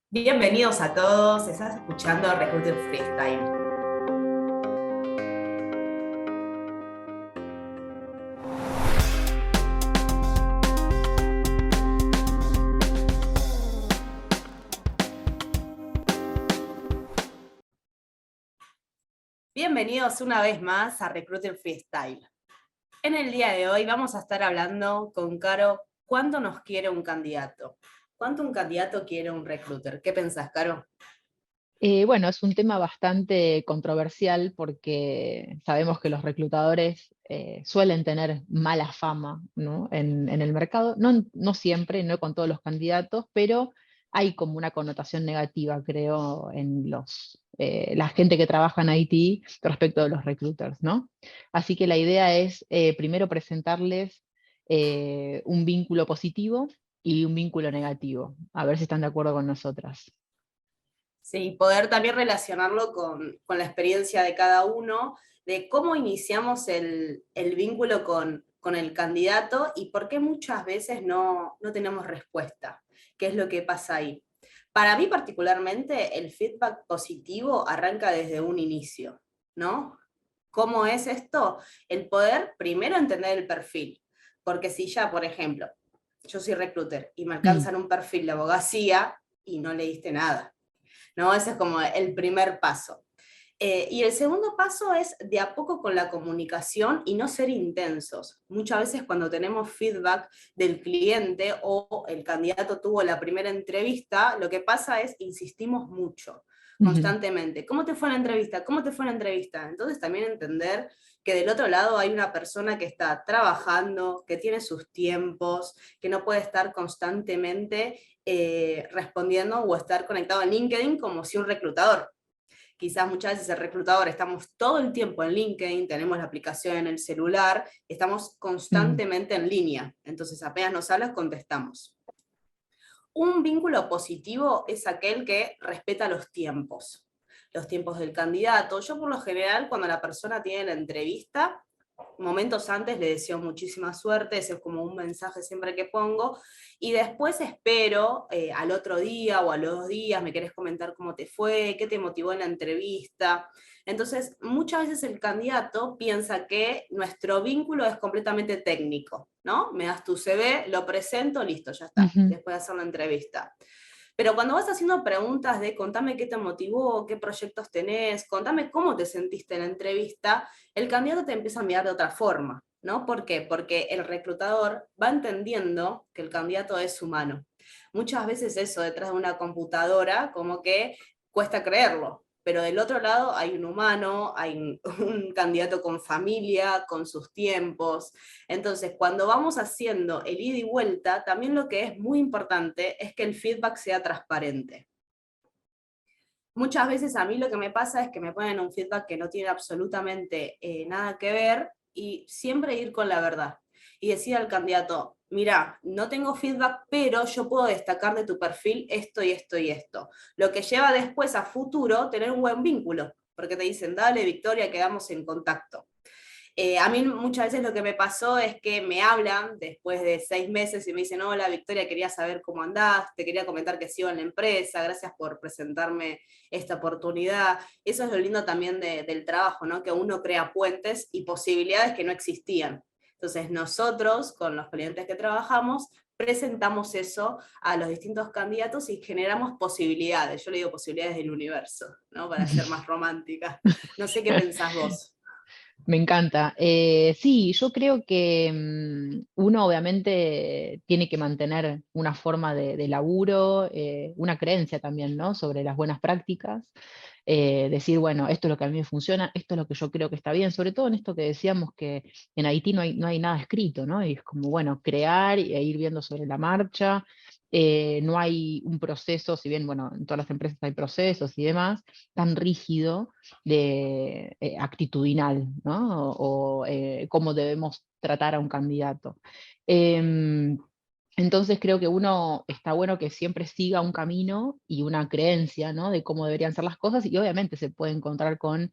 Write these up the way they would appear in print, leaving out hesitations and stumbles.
Bienvenidos a todos, estás escuchando Recruiter Freestyle. Bienvenidos una vez más a Recruiter Freestyle. En el día de hoy vamos a estar hablando con Caro cuánto nos quiere un candidato. ¿Cuánto un candidato quiere un recruiter? ¿Qué pensás, Caro? Bueno, es un tema bastante controversial porque sabemos que los reclutadores suelen tener mala fama, ¿no? en el mercado. No siempre, no con todos los candidatos, pero hay como una connotación negativa, creo, en la gente que trabaja en IT respecto de los recruiters, ¿no? Así que la idea es primero presentarles un vínculo positivo y un vínculo negativo, a ver si están de acuerdo con nosotras. Sí, poder también relacionarlo con la experiencia de cada uno, de cómo iniciamos el vínculo con el candidato y por qué muchas veces no tenemos respuesta. ¿Qué es lo que pasa ahí? Para mí particularmente, el feedback positivo arranca desde un inicio, ¿no? ¿Cómo es esto? El poder primero entender el perfil, porque si ya, por ejemplo, yo soy recruiter y me Mm. alcanzan un perfil de abogacía y no leíste nada, ¿no? Ese es como el primer paso. Y el segundo paso es de a poco con la comunicación y no ser intensos. Muchas veces cuando tenemos feedback del cliente o el candidato tuvo la primera entrevista, lo que pasa es insistimos mucho, Ujú. constantemente. ¿Cómo te fue la entrevista? ¿Cómo te fue la entrevista? Entonces también entender que del otro lado hay una persona que está trabajando, que tiene sus tiempos, que no puede estar constantemente respondiendo o estar conectado en LinkedIn como si un reclutador. Quizás muchas veces el reclutador estamos todo el tiempo en LinkedIn, tenemos la aplicación en el celular, estamos Mm. constantemente en línea, entonces apenas nos hablas, contestamos. Un vínculo positivo es aquel que respeta los tiempos del candidato. Yo por lo general, cuando la persona tiene la entrevista, momentos antes le deseo muchísima suerte, ese es como un mensaje siempre que pongo, y después espero al otro día o a los 2 días, me querés comentar cómo te fue, qué te motivó en la entrevista. Entonces, muchas veces el candidato piensa que nuestro vínculo es completamente técnico, ¿no? Me das tu CV, lo presento, listo, ya está, Ujú. después de hacer la entrevista. Pero cuando vas haciendo preguntas de contame qué te motivó, qué proyectos tenés, contame cómo te sentiste en la entrevista, el candidato te empieza a mirar de otra forma, ¿no? ¿Por qué? Porque el reclutador va entendiendo que el candidato es humano. Muchas veces eso detrás de una computadora como que cuesta creerlo, pero del otro lado hay un humano, hay un candidato con familia, con sus tiempos. Entonces, cuando vamos haciendo el ida y vuelta, también lo que es muy importante es que el feedback sea transparente. Muchas veces a mí lo que me pasa es que me ponen un feedback que no tiene absolutamente nada que ver y siempre ir con la verdad y decir al candidato, mira, no tengo feedback, pero yo puedo destacar de tu perfil esto y esto y esto. Lo que lleva después a futuro tener un buen vínculo, porque te dicen, dale, Victoria, quedamos en contacto. A mí muchas veces lo que me pasó es que me hablan después de 6 meses y me dicen, hola Victoria, quería saber cómo andás, te quería comentar que sigo en la empresa, gracias por presentarme esta oportunidad. Eso es lo lindo también del trabajo, ¿no? Que uno crea puentes y posibilidades que no existían. Entonces nosotros, con los clientes que trabajamos, presentamos eso a los distintos candidatos y generamos posibilidades. Yo le digo posibilidades del universo, ¿no? Para ser más romántica. No sé qué pensás vos. Me encanta. Sí, yo creo que uno obviamente tiene que mantener una forma de laburo, una creencia también, ¿no? Sobre las buenas prácticas. Decir, bueno, esto es lo que a mí me funciona, esto es lo que yo creo que está bien, sobre todo en esto que decíamos que en Haití no hay nada escrito, ¿no? Y es como, bueno, crear e ir viendo sobre la marcha. No hay un proceso, si bien, bueno, en todas las empresas hay procesos y demás, tan rígido de actitudinal, ¿no? O cómo debemos tratar a un candidato. Em, entonces creo que uno está bueno que siempre siga un camino y una creencia, ¿no? De cómo deberían ser las cosas y obviamente se puede encontrar con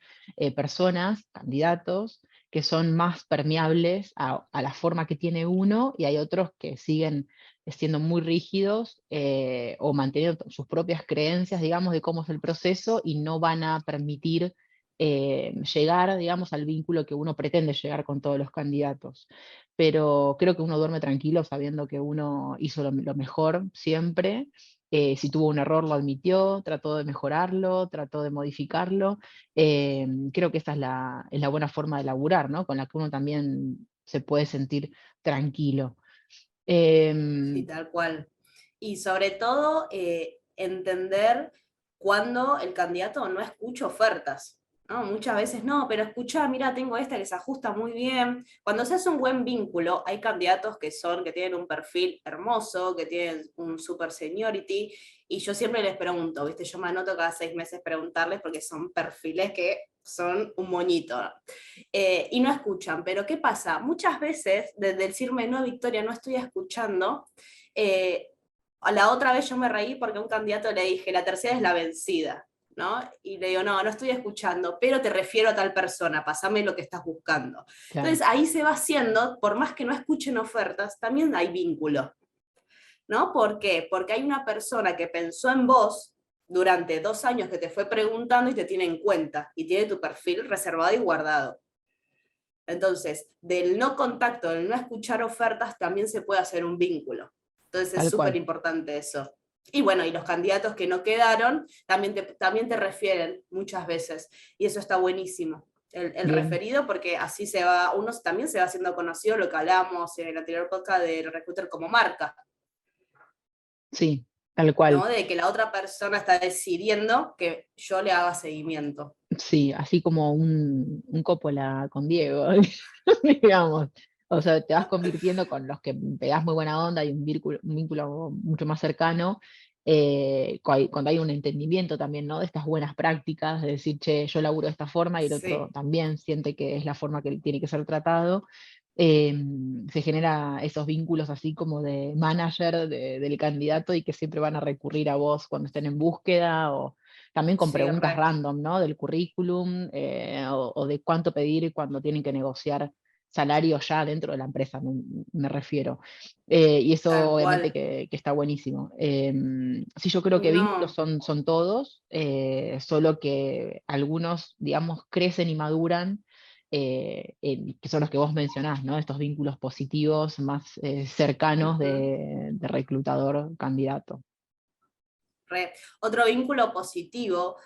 personas, candidatos, que son más permeables a la forma que tiene uno y hay otros que siguen siendo muy rígidos o manteniendo sus propias creencias, digamos, de cómo es el proceso y no van a permitir llegar, digamos, al vínculo que uno pretende llegar con todos los candidatos. Pero creo que uno duerme tranquilo sabiendo que uno hizo lo mejor siempre. Si tuvo un error lo admitió, trató de mejorarlo, trató de modificarlo. Creo que esa es la buena forma de laburar, ¿no? Con la que uno también se puede sentir tranquilo. Sí, Em, tal cual. Y sobre todo, entender cuando el candidato no escucha ofertas, ¿no? Muchas veces no, pero escucha, mira, tengo esta que se ajusta muy bien. Cuando se hace un buen vínculo, hay candidatos que tienen un perfil hermoso, que tienen un super seniority, y yo siempre les pregunto, ¿viste? Yo me anoto cada 6 meses preguntarles porque son perfiles que son un moñito. Y no escuchan. Pero ¿qué pasa? Muchas veces, desde decirme, no, Victoria, no estoy escuchando, a la otra vez yo me reí porque a un candidato le dije, la tercera es la vencida, ¿no? Y le digo, no, no estoy escuchando, pero te refiero a tal persona, pasame lo que estás buscando. claro, Entonces ahí se va haciendo, por más que no escuchen ofertas, también hay vínculo, ¿no? ¿Por qué? Porque hay una persona que pensó en vos durante 2 años, que te fue preguntando y te tiene en cuenta, y tiene tu perfil reservado y guardado. Entonces, del no contacto, del no escuchar ofertas, también se puede hacer un vínculo. Entonces es tal súper cual. importante eso. Y bueno, y los candidatos que no quedaron también te refieren muchas veces. Y eso está buenísimo. El Bien, referido, porque así uno también se va haciendo conocido, lo que hablábamos en el anterior podcast de Recruiter como marca, sí, tal cual. ¿no? De que la otra persona está decidiendo que yo le haga seguimiento. Sí, así como un Coppola con Diego, digamos. O sea, te vas convirtiendo con los que pegás muy buena onda y un vínculo mucho más cercano, cuando hay un entendimiento también, ¿no? De estas buenas prácticas, de decir, che, yo laburo de esta forma y el otro Sí, también siente que es la forma que tiene que ser tratado. Se genera esos vínculos así como de manager del candidato y que siempre van a recurrir a vos cuando estén en búsqueda o también con sí, preguntas re, random, ¿no? Del currículum, o de cuánto pedir cuando tienen que negociar salario ya dentro de la empresa, me refiero. Y eso tal obviamente cual. que está buenísimo. Sí, yo creo que vínculos No, son todos, solo que algunos, digamos, crecen y maduran, que son los que vos mencionás, ¿no? Estos vínculos positivos más cercanos ujú. de reclutador-candidato. Otro vínculo positivo,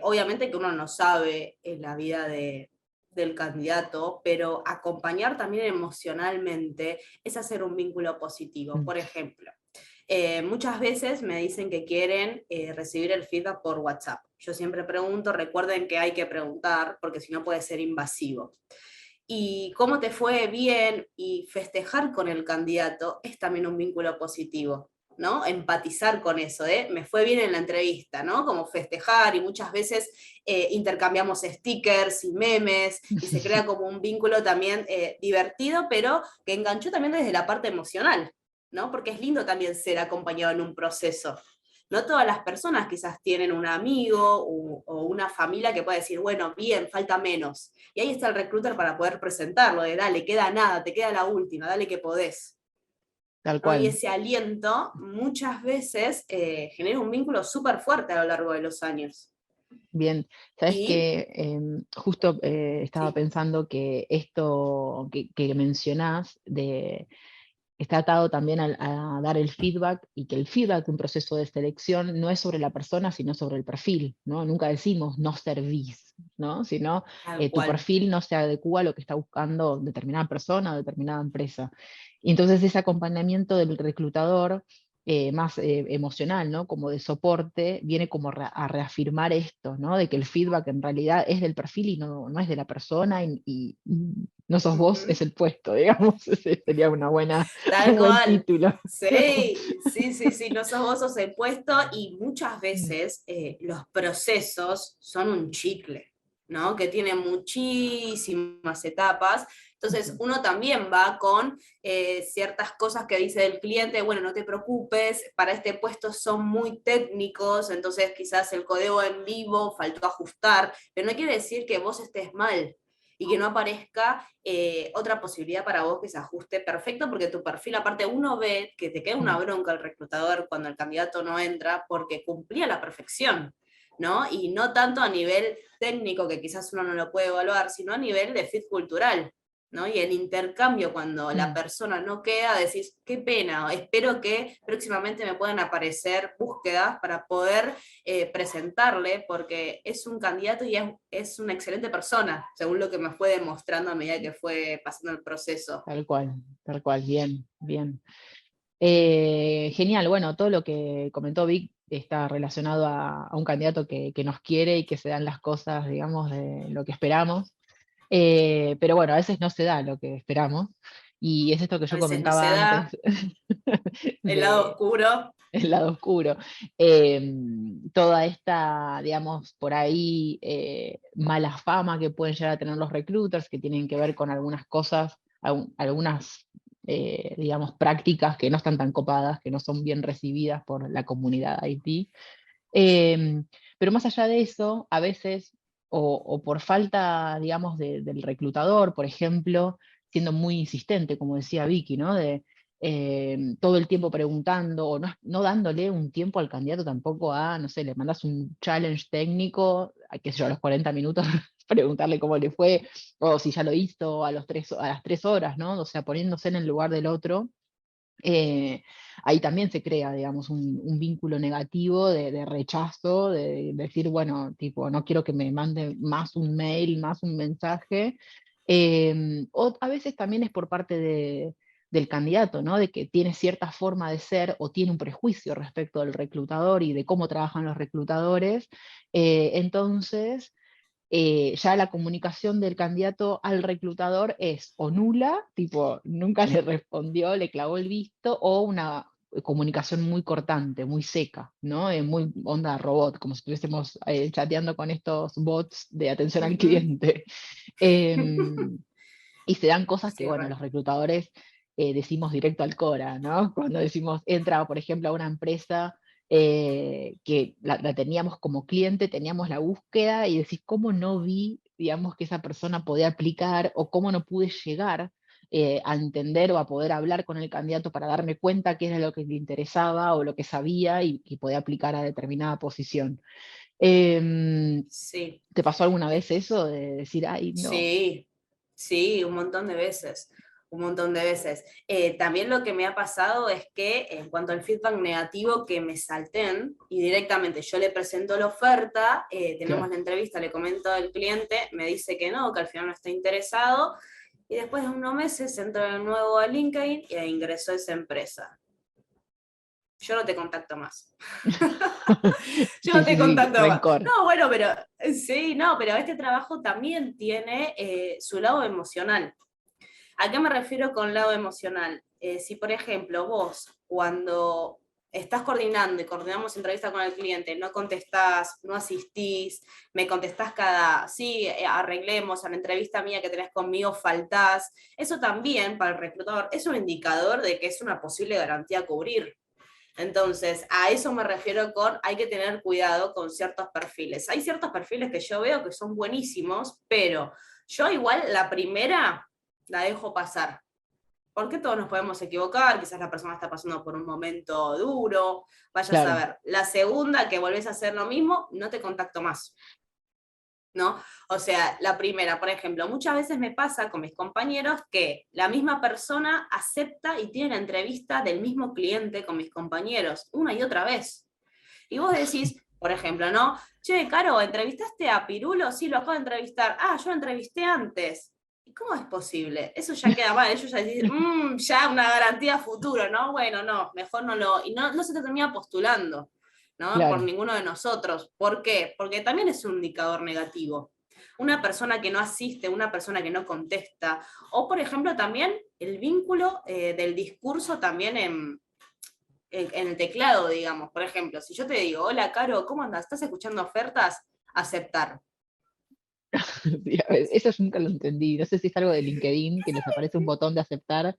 obviamente que uno no sabe en la vida del candidato, pero acompañar también emocionalmente es hacer un vínculo positivo. Mm, Por ejemplo, muchas veces me dicen que quieren recibir el feedback por WhatsApp. Yo siempre pregunto, recuerden que hay que preguntar porque si no puede ser invasivo. Y cómo te fue bien y festejar con el candidato es también un vínculo positivo, ¿no? Empatizar con eso, ¿eh? Me fue bien en la entrevista, ¿no? Como festejar y muchas veces intercambiamos stickers y memes y se crea como un vínculo también divertido, pero que enganchó también desde la parte emocional, ¿no? Porque es lindo también ser acompañado en un proceso. No todas las personas quizás tienen un amigo o una familia que pueda decir, bueno, bien, falta menos. Y ahí está el recruiter para poder presentarlo, de dale, queda nada, te queda la última, dale que podés. Tal ¿No? Y cual. ese aliento muchas veces genera un vínculo súper fuerte a lo largo de los años. Bien, sabes Y que justo estaba sí, pensando que esto que mencionás está atado también a dar el feedback y que el feedback de un proceso de selección no es sobre la persona, sino sobre el perfil, ¿no? Nunca decimos no servís, ¿no? Sino tal tu cual. perfil no se adecua a lo que está buscando determinada persona o determinada empresa. Y entonces ese acompañamiento del reclutador más emocional, ¿no? Como de soporte, viene como a reafirmar esto, ¿no? De que el feedback en realidad es del perfil y no es de la persona y no sos vos, Ujú. es el puesto, digamos. Ese sería Tal un buen cual. título. Sí, sí, sí, sí, no sos vos, sos el puesto y muchas Mm, veces los procesos son un chicle, ¿no? Que tiene muchísimas etapas. Entonces ujú. uno también va con ciertas cosas que dice el cliente, bueno, no te preocupes, para este puesto son muy técnicos, entonces quizás el código en vivo faltó ajustar, pero no quiere decir que vos estés mal. y que no aparezca otra posibilidad para vos que se ajuste perfecto, porque tu perfil, aparte, uno ve que te queda una bronca al reclutador cuando el candidato no entra porque cumplía la perfección, ¿no? Y no tanto a nivel técnico, que quizás uno no lo puede evaluar, sino a nivel de fit cultural, ¿no? Y el intercambio, cuando la persona no queda, decís, qué pena, espero que próximamente me puedan aparecer búsquedas para poder presentarle, porque es un candidato y es una excelente persona, según lo que me fue demostrando a medida que fue pasando el proceso. Tal cual, bien, bien. Genial, bueno, todo lo que comentó Vic está relacionado a un candidato que nos quiere y que se dan las cosas, digamos, de lo que esperamos. Pero bueno, a veces no se da lo que esperamos. Y es esto que A yo veces no se comentaba da antes, el lado de oscuro. el lado oscuro. Toda esta, digamos, por ahí, mala fama que pueden llegar a tener los recruiters, que tienen que ver con algunas cosas, algunas, digamos, prácticas que no están tan copadas, que no son bien recibidas por la comunidad IT. Pero más allá de eso, a veces, o por falta, digamos, del reclutador, por ejemplo, siendo muy insistente, como decía Vicky, ¿no? De todo el tiempo preguntando, o no dándole un tiempo al candidato tampoco a, no sé, le mandas un challenge técnico, a qué sé yo, a los 40 minutos, preguntarle cómo le fue, o si ya lo hizo a las 3 horas, ¿no? O sea, poniéndose en el lugar del otro. Ahí también se crea, digamos, un vínculo negativo de rechazo, de decir, bueno, tipo, no quiero que me mande más un mail, más un mensaje. O a veces también es por parte del candidato, ¿no? De que tiene cierta forma de ser o tiene un prejuicio respecto del reclutador y de cómo trabajan los reclutadores. Entonces ya la comunicación del candidato al reclutador es o nula, tipo nunca le respondió, le clavó el visto, o una comunicación muy cortante, muy seca, ¿no? Muy onda robot, como si estuviésemos chateando con estos bots de atención al Ujú. cliente. Em, y se dan cosas que, Sí, bueno, re. los reclutadores decimos directo al Cora, ¿no? Cuando decimos, entra, por ejemplo, a una empresa que la teníamos como cliente, teníamos la búsqueda y decís, ¿cómo no vi, digamos, que esa persona podía aplicar o cómo no pude llegar a entender o a poder hablar con el candidato para darme cuenta qué era lo que le interesaba o lo que sabía y podía aplicar a determinada posición? Em, Sí. ¿Te pasó alguna vez eso de decir, ay, no? Sí, sí, un montón de veces, un montón de veces. También lo que me ha pasado es que en cuanto al feedback negativo que me salten y directamente yo le presento la oferta, tenemos Claro. la entrevista, le comento al cliente, me dice que no, que al final no está interesado y después de unos meses entro de nuevo a LinkedIn e ingreso a esa empresa. Yo no te contacto más. Yo Sí, no sí, te sí, contacto más. rencor. No, bueno, pero sí, no, pero este trabajo también tiene su lado emocional. ¿A qué me refiero con lado emocional? Si, por ejemplo, vos cuando estás coordinando y coordinamos entrevista con el cliente, no contestás, no asistís, me contestás sí, arreglemos a la entrevista mía que tenés conmigo, faltás, eso también para el reclutador es un indicador de que es una posible garantía a cubrir. Entonces, a eso me refiero con hay que tener cuidado con ciertos perfiles. Hay ciertos perfiles que yo veo que son buenísimos, pero yo igual la primera la dejo pasar. Porque todos nos podemos equivocar, quizás la persona está pasando por un momento duro, vaya a Claro, saber. La segunda, que volvés a hacer lo mismo, no te contacto más. ¿No? O sea, la primera, por ejemplo, muchas veces me pasa con mis compañeros que la misma persona acepta y tiene la entrevista del mismo cliente con mis compañeros una y otra vez. Y vos decís, por ejemplo, ¿no? Che, Caro, ¿entrevistaste a Pirulo? Sí, lo acabo de entrevistar. Ah, yo lo entrevisté antes. ¿Y cómo es posible? Eso ya queda mal. Ellos ya dicen, ya una garantía a futuro, ¿no? Bueno, no, mejor no lo. Y no se te termina postulando, ¿no? Por claro. ninguno de nosotros. ¿Por qué? Porque también es un indicador negativo. Una persona que no asiste, una persona que no contesta, o por ejemplo también el vínculo del discurso también en el teclado, digamos. Por ejemplo, si yo te digo, hola, Caro, ¿cómo andas? ¿Estás escuchando ofertas? Aceptar. Sí, a ver, eso yo nunca lo entendí. No sé si es algo de LinkedIn, que les aparece un botón de aceptar,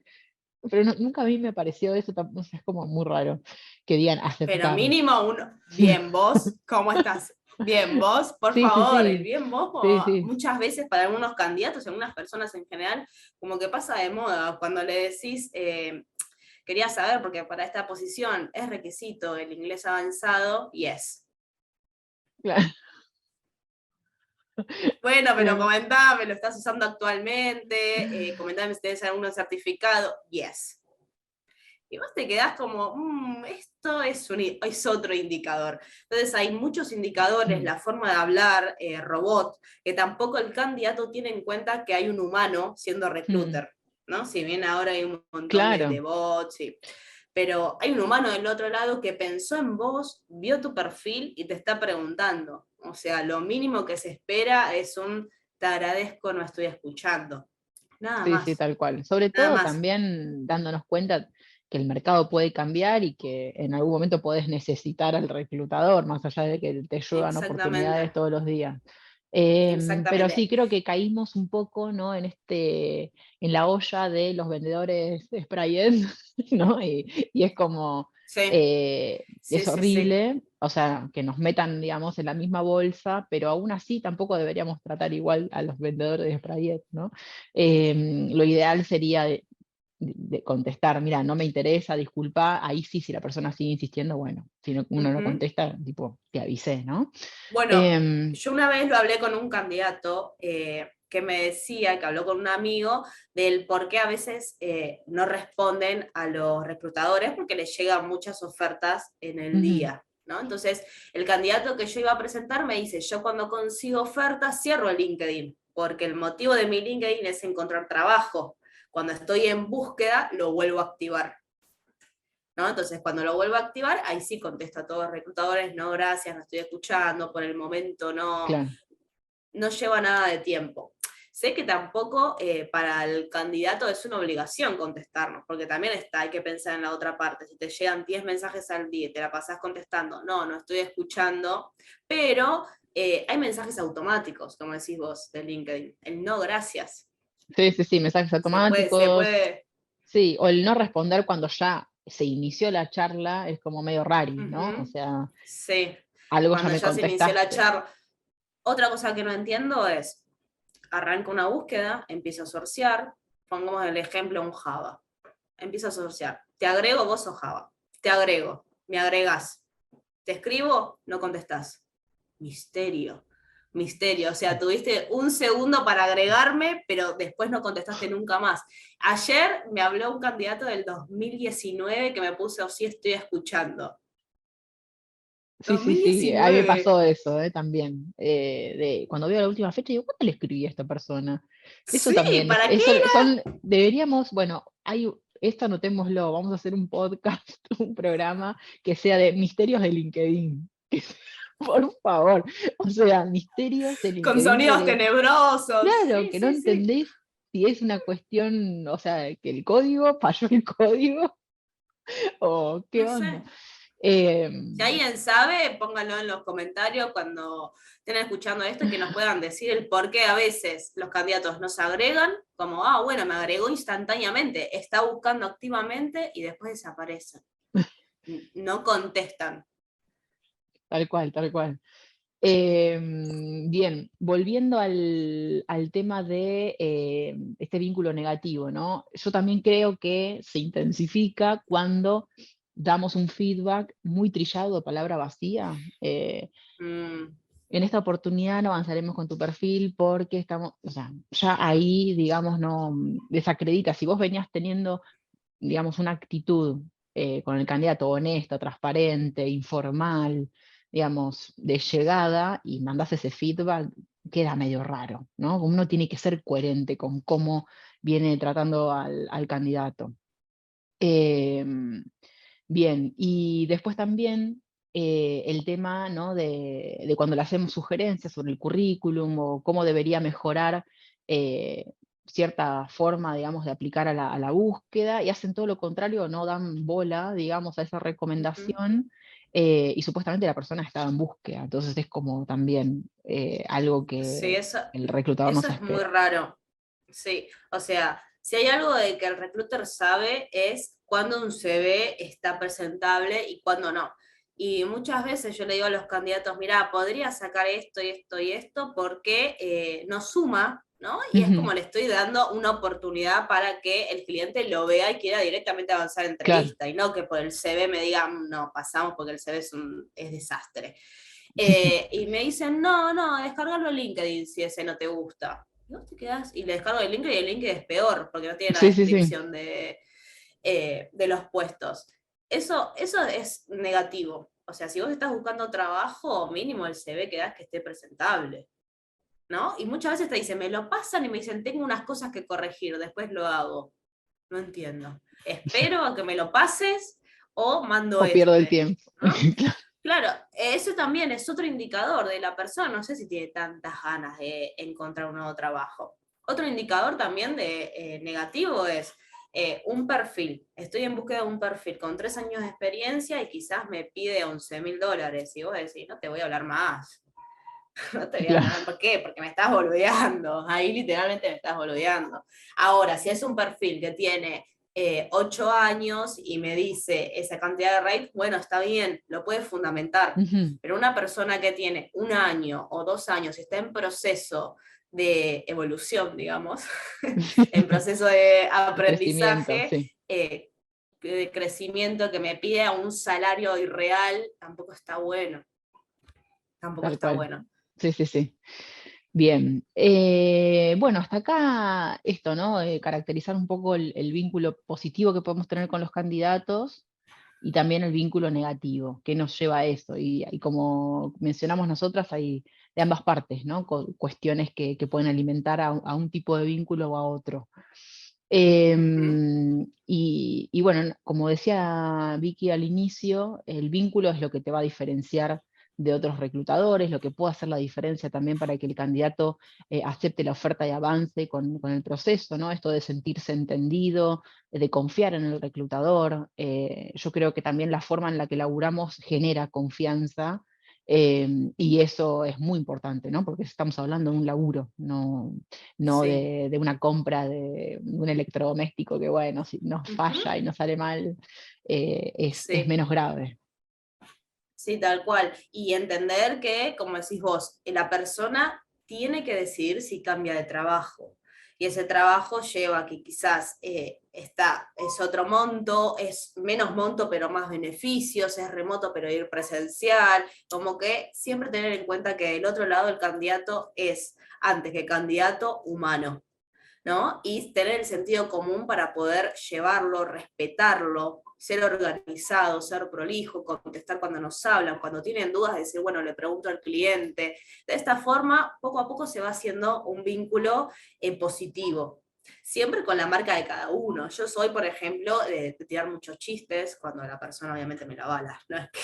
pero nunca a mí me pareció eso, es como muy raro que digan Pero aceptar. mínimo uno, bien, vos, ¿cómo estás? Bien, vos, por Sí, sí, favor, el sí, bien vos, sí, sí, muchas veces para algunos candidatos, algunas personas en general, como que pasa de moda, cuando le decís, quería saber, porque para esta posición es requisito el inglés avanzado, yes. claro. Bueno, pero Eh, comentame, ¿lo estás usando actualmente? Comentame si tenés algún certificado, yes. Y vos te quedás como, esto es otro indicador. Entonces hay muchos indicadores, mm, la forma de hablar, robot, que tampoco el candidato tiene en cuenta que hay un humano siendo mm, recruiter, ¿no? Si bien ahora hay un montón de claro, bots, sí. Pero hay un humano del otro lado que pensó en vos, vio tu perfil y te está preguntando. O sea, lo mínimo que se espera es un te agradezco, no estoy escuchando. Nada sí, sí, más, tal cual. Sobre nada todo más. también dándonos cuenta que el mercado puede cambiar y que en algún momento podés necesitar al reclutador, más allá de que te lluevan oportunidades Exactamente. todos los días. Pero Exactamente. sí, creo que caímos un poco, ¿no? En la olla de los vendedores de Sprayed, ¿no? Y es como, Sí, sí, es sí, sí. horrible, o sea, que nos metan, digamos, en la misma bolsa, pero aún así tampoco deberíamos tratar igual a los vendedores de Sprayed, ¿no? Lo ideal sería de contestar, mira, no me interesa, disculpa, ahí sí, si la persona sigue insistiendo, bueno, si uno no Ujú. contesta, tipo, te avisé, ¿no? Bueno, Em, yo una vez lo hablé con un candidato que me decía, que habló con un amigo, del por qué a veces no responden a los reclutadores porque les llegan muchas ofertas en el ujú, día, ¿no? Entonces, el candidato que yo iba a presentar me dice, yo cuando consigo ofertas cierro el LinkedIn, porque el motivo de mi LinkedIn es encontrar trabajo. Cuando estoy en búsqueda, lo vuelvo a activar. ¿No? Entonces, cuando lo vuelvo a activar, ahí sí contesto a todos los reclutadores, no, gracias, no estoy escuchando, por el momento no, claro, no lleva nada de tiempo. Sé que tampoco para el candidato es una obligación contestarnos, porque también hay que pensar en la otra parte. Si te llegan 10 mensajes al día y te la pasás contestando, no, no estoy escuchando, pero hay mensajes automáticos, como decís vos, de LinkedIn. El no, gracias. sí, sí, sí, mensajes Se automáticos, puede. sí, o el no responder cuando ya se inició la charla es como medio rari, ¿no? O Uh-huh. sea, Sí, algo ya cuando me ya se inició la contestaste. charla. Otra cosa que no entiendo es, arranco una búsqueda, empiezo a sorciar, pongamos el ejemplo un Java, empiezo a sorciar, te agrego, vos sos Java, te agrego, me agregás, te escribo, no contestás. Misterio, misterio, o sea, tuviste un segundo para agregarme, pero después no contestaste nunca más. Ayer me habló un candidato del 2019 que me puso, sí estoy escuchando. Sí, sí, sí, a mí me 2019. pasó eso, también. Cuando veo la última fecha, digo, ¿cuándo le escribí a esta persona? Eso Sí, también, ¿para qué? deberíamos, bueno, esto anotémoslo, vamos a hacer un podcast, un programa que sea de misterios de LinkedIn. Por favor, o sea, misterios de Con LinkedIn, sonidos porque, tenebrosos. claro, Sí, que no sí, sí. entendés si es una cuestión, o sea, que el código, falló el código, o qué No onda. sé. Si Em, alguien sabe, pónganlo en los comentarios cuando estén escuchando esto y que nos puedan decir el por qué a veces los candidatos nos agregan, como, bueno, me agregó instantáneamente, está buscando activamente y después desaparecen. No contestan. Tal cual, tal cual. Bien, volviendo al tema de este vínculo negativo, ¿no? Yo también creo que se intensifica cuando damos un feedback muy trillado de palabra vacía. Mm, En esta oportunidad no avanzaremos con tu perfil porque estamos, o sea, ya ahí, digamos, no desacredita. Si vos venías teniendo, digamos, una actitud con el candidato honesta, transparente, informal, digamos, de llegada y mandás ese feedback, queda medio raro, ¿no? Uno tiene que ser coherente con cómo viene tratando al candidato. Em, Bien, y después también el tema, ¿no? de cuando le hacemos sugerencias sobre el currículum o cómo debería mejorar cierta forma, digamos, de aplicar a la búsqueda y hacen todo lo contrario, no dan bola, digamos, a esa ujú. recomendación y supuestamente la persona estaba en búsqueda. Entonces es como también algo Sí, que el reclutador no eso se es muy espera. raro. Sí, o sea, si hay algo de que el recruiter sabe es cuándo un CV está presentable y cuándo no. Y muchas veces yo le digo a los candidatos, mirá, podría sacar esto y esto y esto porque nos suma, ¿no? Y es como le estoy dando una oportunidad para que el cliente lo vea y quiera directamente avanzar en Claro. entrevista, y no que por el CV me digan, no, pasamos porque el CV es desastre. Y me dicen, no, descargarlo en LinkedIn si ese no te gusta. Y vos te quedás, y le descargo el LinkedIn y el LinkedIn es peor, porque no tiene la Sí, sí, sí. descripción de los puestos. Eso es negativo. O sea, si vos estás buscando trabajo, mínimo el CV que das que esté presentable, ¿no? Y muchas veces te dicen, me lo pasan y me dicen, tengo unas cosas que corregir, después lo hago. No entiendo. Espero a que me lo pases o mando O pierdo el tiempo. ¿no? Claro, eso también es otro indicador de la persona, no sé si tiene tantas ganas de encontrar un nuevo trabajo. Otro indicador también de negativo es un perfil. Estoy en búsqueda de un perfil con 3 años de experiencia y quizás me pide $11.000. Y vos decís, no te voy a hablar más. No te voy a Claro. hablar. ¿Por qué? Porque me estás boludeando. Ahí literalmente me estás boludeando. Ahora, si es un perfil que tiene 8 años y me dice esa cantidad de rate, bueno, está bien, lo puede fundamentar. Ujú. Pero una persona que tiene 1 año o 2 años y está en proceso de evolución, digamos, en proceso de De crecimiento, aprendizaje, sí, de crecimiento, que me pide un salario irreal, tampoco está bueno. Tampoco tal está cual. bueno. Sí, sí, sí. Bien. Bueno, hasta acá esto, ¿no? Caracterizar un poco el vínculo positivo que podemos tener con los candidatos y también el vínculo negativo, que nos lleva a eso. Y como mencionamos nosotras, hay de ambas partes, ¿no? Cuestiones que pueden alimentar a un tipo de vínculo o a otro. Ujú. Y bueno, como decía Vicky al inicio, el vínculo es lo que te va a diferenciar de otros reclutadores, lo que puede hacer la diferencia también para que el candidato acepte la oferta y avance con el proceso, ¿no? Esto de sentirse entendido, de confiar en el reclutador. Yo creo que también la forma en la que laburamos genera confianza, y eso es muy importante, ¿no? Porque estamos hablando de un laburo, no Sí. de una compra de un electrodoméstico que, bueno, si nos Ujú. falla y nos sale mal, es Sí, menos grave. sí, tal cual. Y entender que, como decís vos, la persona tiene que decidir si cambia de trabajo. Y ese trabajo lleva a que quizás es otro monto, es menos monto pero más beneficios, es remoto pero ir presencial, como que siempre tener en cuenta que del otro lado el candidato es, antes que candidato, humano. ¿No? Y tener el sentido común para poder llevarlo, respetarlo, ser organizado, ser prolijo, contestar cuando nos hablan, cuando tienen dudas, decir, bueno, le pregunto al cliente. De esta forma, poco a poco se va haciendo un vínculo positivo. Siempre con la marca de cada uno. Yo soy, por ejemplo, de tirar muchos chistes, cuando la persona obviamente me la bala. No es que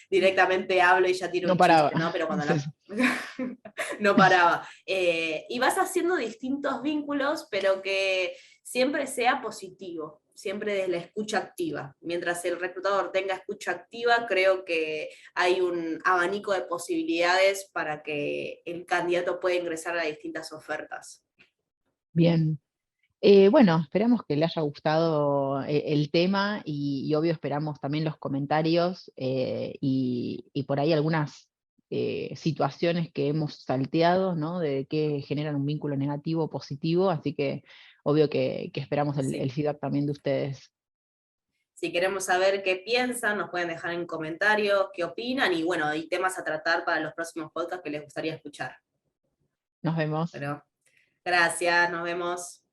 directamente hablo y ya tiro No un paraba. chiste, ¿no? Pero cuando Sí, la... sí. no paraba. Y vas haciendo distintos vínculos, pero que siempre sea positivo, siempre desde la escucha activa. Mientras el reclutador tenga escucha activa, creo que hay un abanico de posibilidades para que el candidato pueda ingresar a distintas ofertas. Bien. Bueno, esperamos que le haya gustado el tema y obvio esperamos también los comentarios, y por ahí algunas situaciones que hemos salteado, ¿no? De que generan un vínculo negativo o positivo, así que obvio que esperamos el Sí. feedback también de ustedes. Si queremos saber qué piensan, nos pueden dejar en comentarios qué opinan y bueno, hay temas a tratar para los próximos podcasts que les gustaría escuchar. Nos vemos. Pero gracias, nos vemos.